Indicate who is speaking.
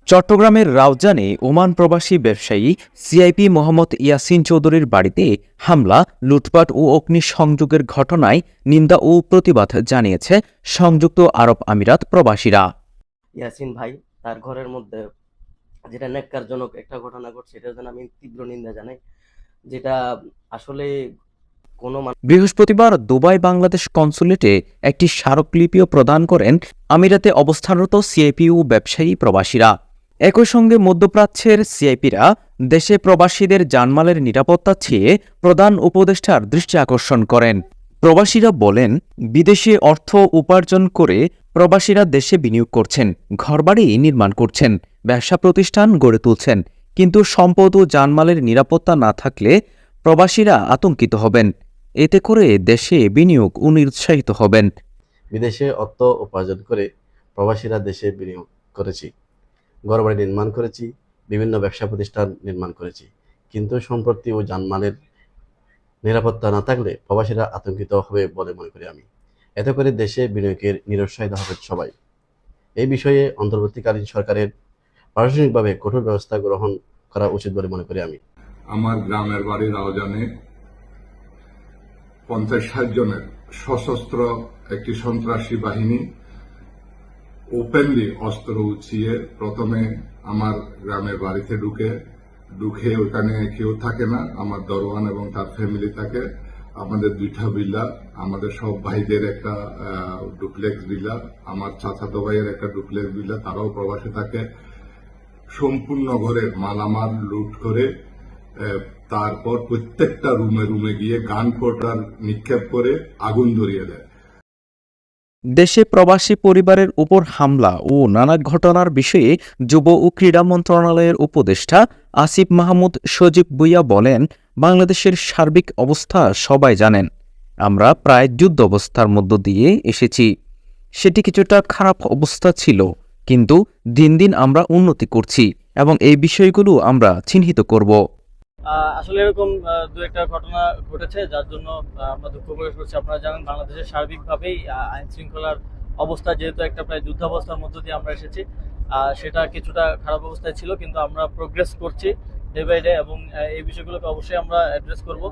Speaker 1: চট্টগ্রামের রাউজানে ওমান প্রবাসী ব্যবসায়ী সিআইপি মোহাম্মদ ইয়াসিন চৌধুরীর বাড়িতে হামলা, লুটপাট ও অগ্নিসংযোগের ঘটনায় নিন্দা ও প্রতিবাদ জানিয়েছে সংযুক্ত আরব আমিরাত প্রবাসীরা।
Speaker 2: ইয়াসিন ভাই তার ঘরের মধ্যে যেটা ন্যাক্কারজনক একটা ঘটনা ঘটছে, এটার জন্য আমি তীব্র নিন্দা জানাই। যেটা আসলে কোনো
Speaker 1: বৃহস্পতিবার দুবাই বাংলাদেশ কনসুলেটে একটি স্মারকলিপিও প্রদান করেন আমিরাতে অবস্থানরত সিআইপি ও ব্যবসায়ী প্রবাসীরা। একই সঙ্গে মধ্যপ্রাচ্যের সিআইপিরা দেশে প্রবাসীদের জানমালের নিরাপত্তা চেয়ে প্রধান উপদেষ্টার দৃষ্টি আকর্ষণ করেন। প্রবাসীরা বলেন, বিদেশে অর্থ উপার্জন করে প্রবাসীরা দেশে বিনিয়োগ করছেন, ঘরবাড়ি নির্মাণ করছেন, ব্যবসা প্রতিষ্ঠান গড়ে তুলছেন, কিন্তু সম্পদ ও জানমালের নিরাপত্তা না থাকলে প্রবাসীরা আতঙ্কিত হবেন। এতে করে দেশে বিনিয়োগ নিরুৎসাহিত হবেন।
Speaker 3: বিদেশে অর্থ উপার্জন করে প্রবাসীরা দেশে বিনিয়োগ করেছি, ঘরবাড়ি নির্মাণ করেছি, বিভিন্ন ব্যবসা প্রতিষ্ঠান নির্মাণ করেছি, কিন্তু সম্পত্তি ও জানমালের নিরাপত্তা না থাকলে প্রবাসীরা আতঙ্কিত হবে বলে মনে করি আমি। এতে করে দেশে বিনিয়োগের নিরুৎসাহিত হবে সবাই। এই বিষয়ে অন্তর্বর্তীকালীন সরকারের প্রশাসনিকভাবে কঠোর ব্যবস্থা গ্রহণ করা উচিত বলে মনে করি আমি।
Speaker 4: আমার গ্রামের বাড়ি রাউজানে 50-60 জনের সশস্ত্র একটি সন্ত্রাসী বাহিনী ওপেনলি অস্ত্র উঁচিয়ে প্রথমে আমার গ্রামের বাড়িতে ঢুকে ওখানে কেউ থাকে না, আমার দরওয়ান এবং তার ফ্যামিলি থাকে, আমাদের 2টা বিল্লা, আমাদের সব ভাইদের একটা ডুপ্লেক্স বিল্লা, আমার চাচাতো ভাইয়ের একটা ডুপ্লেক্স বিল্লা, তারাও প্রবাসে থাকে। সম্পূর্ণ ঘরের মালামাল লুট করে তারপর প্রত্যেকটা রুমে গিয়ে গান পাউডার নিক্ষেপ করে আগুন ধরিয়ে দেয়।
Speaker 1: দেশে প্রবাসী পরিবারের উপর হামলা ও নানা ঘটনার বিষয়ে যুব ও ক্রীড়া মন্ত্রণালয়ের উপদেষ্টা আসিফ মাহমুদ সজীব ভুঁইয়া বলেন, বাংলাদেশের সার্বিক অবস্থা সবাই জানেন। আমরা প্রায় যুদ্ধ অবস্থার মধ্য দিয়ে এসেছি। সেটি কিছুটা খারাপ অবস্থা ছিল, কিন্তু দিন দিন আমরা উন্নতি করছি এবং এই বিষয়গুলো আমরা চিহ্নিত করব।
Speaker 5: আসলে এরকম দু একটা ঘটনা ঘটেছে, যার জন্য আমরা দুঃখ প্রকাশ করছি। আপনারা জানেন, বাংলাদেশের সার্বিকভাবেই আইন শৃঙ্খলার অবস্থা যেহেতু একটা প্রায় যুদ্ধাবস্থার মধ্য দিয়ে আমরা এসেছি, সেটা কিছুটা খারাপ অবস্থায় ছিল, কিন্তু আমরা প্রোগ্রেস করছি ডে বাই ডে এবং এই বিষয়গুলোকে অবশ্যই আমরা অ্যাড্রেস করব।